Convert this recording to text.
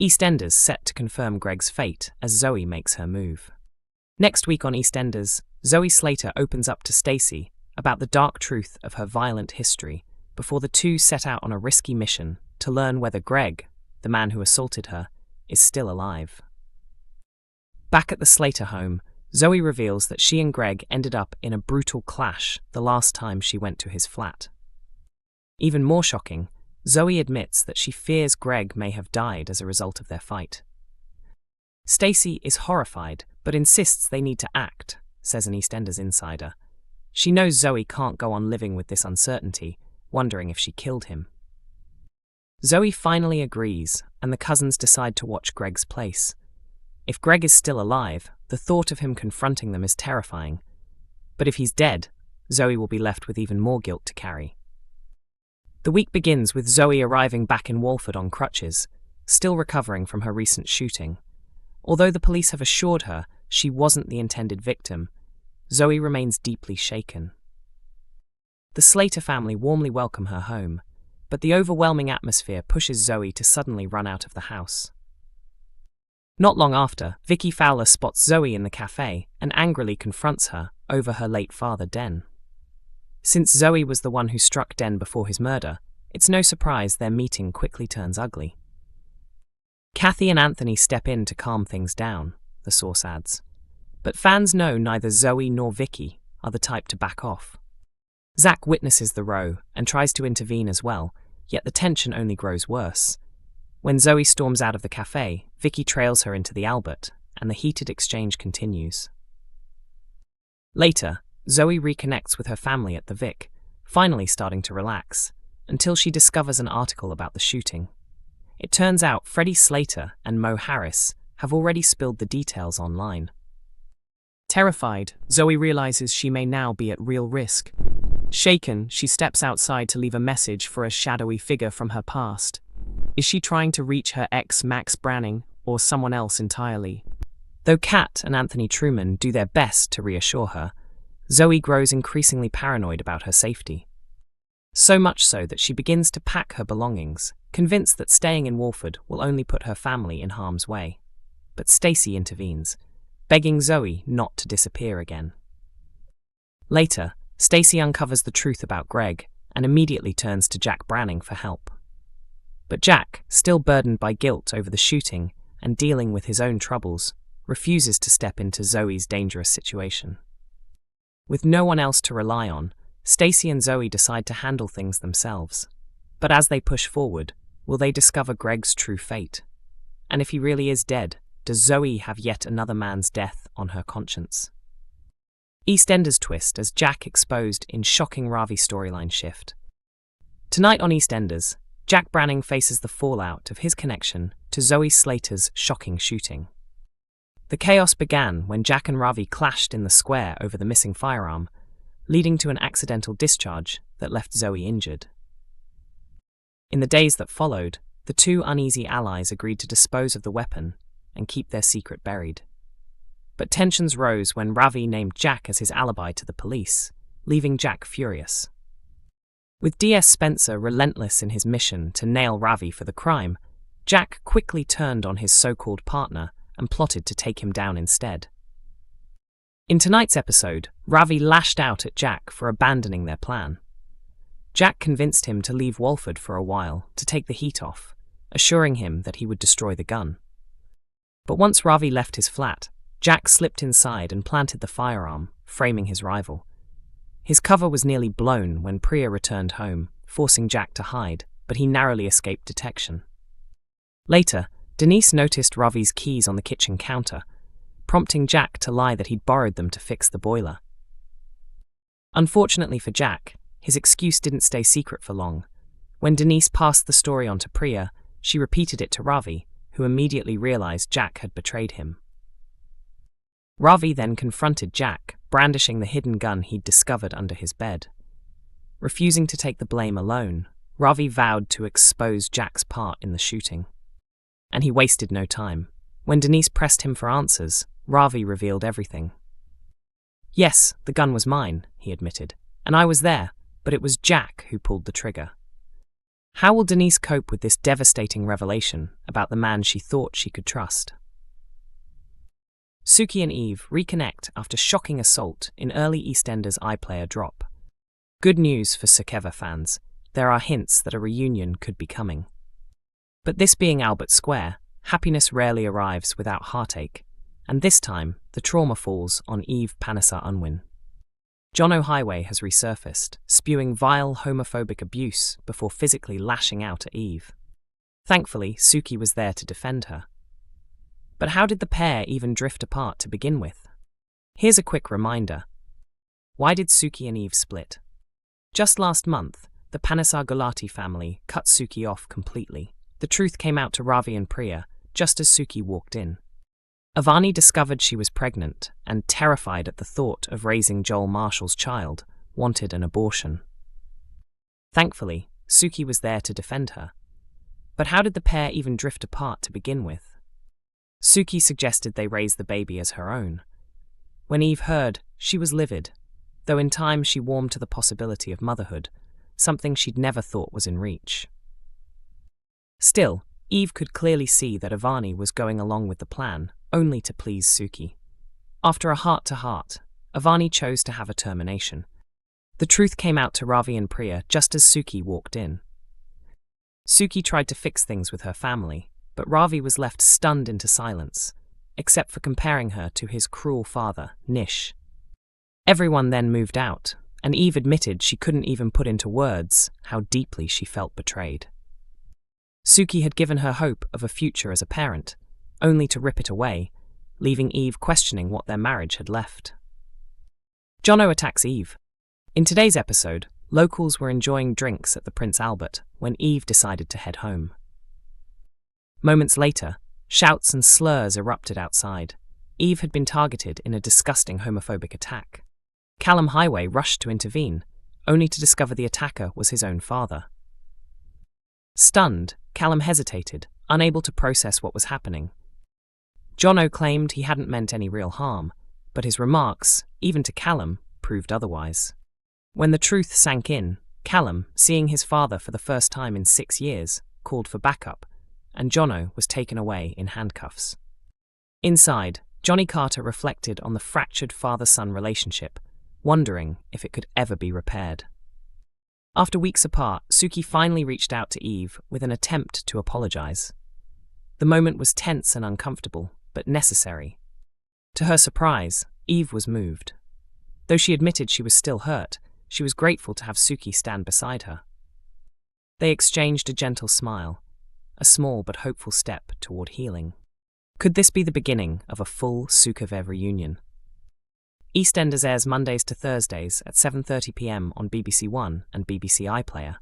EastEnders set to confirm Greg's fate as Zoe makes her move. Next week on EastEnders, Zoe Slater opens up to Stacey about the dark truth of her violent history before the two set out on a risky mission to learn whether Greg, the man who assaulted her, is still alive. Back at the Slater home, Zoe reveals that she and Greg ended up in a brutal clash the last time she went to his flat. Even more shocking, Zoe admits that she fears Greg may have died as a result of their fight. Stacey is horrified, but insists they need to act, says an EastEnders insider. She knows Zoe can't go on living with this uncertainty, wondering if she killed him. Zoe finally agrees, and the cousins decide to watch Greg's place. If Greg is still alive, the thought of him confronting them is terrifying. But if he's dead, Zoe will be left with even more guilt to carry. The week begins with Zoe arriving back in Walford on crutches, still recovering from her recent shooting. Although the police have assured her she wasn't the intended victim, Zoe remains deeply shaken. The Slater family warmly welcome her home, but the overwhelming atmosphere pushes Zoe to suddenly run out of the house. Not long after, Vicki Fowler spots Zoe in the cafe and angrily confronts her over her late father, Den. Since Zoe was the one who struck Den before his murder, it's no surprise their meeting quickly turns ugly. Kathy and Anthony step in to calm things down, the source adds. But fans know neither Zoe nor Vicki are the type to back off. Zach witnesses the row and tries to intervene as well, yet the tension only grows worse. When Zoe storms out of the cafe, Vicki trails her into the Albert, and the heated exchange continues. Later, Zoe reconnects with her family at the Vic, finally starting to relax, until she discovers an article about the shooting. It turns out Freddie Slater and Mo Harris have already spilled the details online. Terrified, Zoe realizes she may now be at real risk. Shaken, she steps outside to leave a message for a shadowy figure from her past. Is she trying to reach her ex Jack Branning or someone else entirely? Though Kat and Anthony Truman do their best to reassure her, Zoe grows increasingly paranoid about her safety. So much so that she begins to pack her belongings, convinced that staying in Walford will only put her family in harm's way. But Stacey intervenes, begging Zoe not to disappear again. Later, Stacey uncovers the truth about Greg and immediately turns to Jack Branning for help. But Jack, still burdened by guilt over the shooting and dealing with his own troubles, refuses to step into Zoe's dangerous situation. With no one else to rely on, Stacey and Zoe decide to handle things themselves. But as they push forward, will they discover Greg's true fate? And if he really is dead, does Zoe have yet another man's death on her conscience? EastEnders twist as Jack exposed in shocking Ravi storyline shift. Tonight on EastEnders, Jack Branning faces the fallout of his connection to Zoe Slater's shocking shooting. The chaos began when Jack and Ravi clashed in the square over the missing firearm, leading to an accidental discharge that left Zoe injured. In the days that followed, the two uneasy allies agreed to dispose of the weapon and keep their secret buried. But tensions rose when Ravi named Jack as his alibi to the police, leaving Jack furious. With D.S. Spencer relentless in his mission to nail Ravi for the crime, Jack quickly turned on his so-called partner and plotted to take him down instead. In tonight's episode, Ravi lashed out at Jack for abandoning their plan. Jack convinced him to leave Walford for a while to take the heat off, assuring him that he would destroy the gun. But once Ravi left his flat, Jack slipped inside and planted the firearm, framing his rival. His cover was nearly blown when Priya returned home, forcing Jack to hide, but he narrowly escaped detection. Later, Denise noticed Ravi's keys on the kitchen counter, prompting Jack to lie that he'd borrowed them to fix the boiler. Unfortunately for Jack, his excuse didn't stay secret for long. When Denise passed the story on to Priya, she repeated it to Ravi, who immediately realized Jack had betrayed him. Ravi then confronted Jack, brandishing the hidden gun he'd discovered under his bed. Refusing to take the blame alone, Ravi vowed to expose Jack's part in the shooting. And he wasted no time. When Denise pressed him for answers, Ravi revealed everything. Yes, the gun was mine, he admitted, and I was there, but it was Jack who pulled the trigger. How will Denise cope with this devastating revelation about the man she thought she could trust? Suki and Eve reconnect after shocking assault in early EastEnders iPlayer drop. Good news for Sukeva fans. There are hints that a reunion could be coming. But this being Albert Square, happiness rarely arrives without heartache, and this time the trauma falls on Eve Panesar Unwin. Jono Highway has resurfaced, spewing vile homophobic abuse before physically lashing out at Eve. Thankfully, Suki was there to defend her. But how did the pair even drift apart to begin with? Here's a quick reminder. Why did Suki and Eve split? Just last month, the Panesar Gulati family cut Suki off completely. The truth came out to Ravi and Priya just as Suki walked in. Avani discovered she was pregnant and, terrified at the thought of raising Joel Marshall's child, wanted an abortion. Thankfully, Suki was there to defend her. But how did the pair even drift apart to begin with? Suki suggested they raise the baby as her own. When Eve heard, she was livid, though in time she warmed to the possibility of motherhood, something she'd never thought was in reach. Still, Eve could clearly see that Avani was going along with the plan, only to please Suki. After a heart-to-heart, Avani chose to have a termination. The truth came out to Ravi and Priya just as Suki walked in. Suki tried to fix things with her family, but Ravi was left stunned into silence, except for comparing her to his cruel father, Nish. Everyone then moved out, and Eve admitted she couldn't even put into words how deeply she felt betrayed. Suki had given her hope of a future as a parent, only to rip it away, leaving Eve questioning what their marriage had left. Jono attacks Eve. In today's episode, locals were enjoying drinks at the Prince Albert when Eve decided to head home. Moments later, shouts and slurs erupted outside. Eve had been targeted in a disgusting homophobic attack. Callum Highway rushed to intervene, only to discover the attacker was his own father. Stunned, Callum hesitated, unable to process what was happening. Jono claimed he hadn't meant any real harm, but his remarks, even to Callum, proved otherwise. When the truth sank in, Callum, seeing his father for the first time in 6 years, called for backup, and Jono was taken away in handcuffs. Inside, Johnny Carter reflected on the fractured father-son relationship, wondering if it could ever be repaired. After weeks apart, Suki finally reached out to Eve with an attempt to apologize. The moment was tense and uncomfortable, but necessary. To her surprise, Eve was moved. Though she admitted she was still hurt, she was grateful to have Suki stand beside her. They exchanged a gentle smile, a small but hopeful step toward healing. Could this be the beginning of a full Sukevev reunion? EastEnders airs Mondays to Thursdays at 7:30 p.m. on BBC One and BBC iPlayer.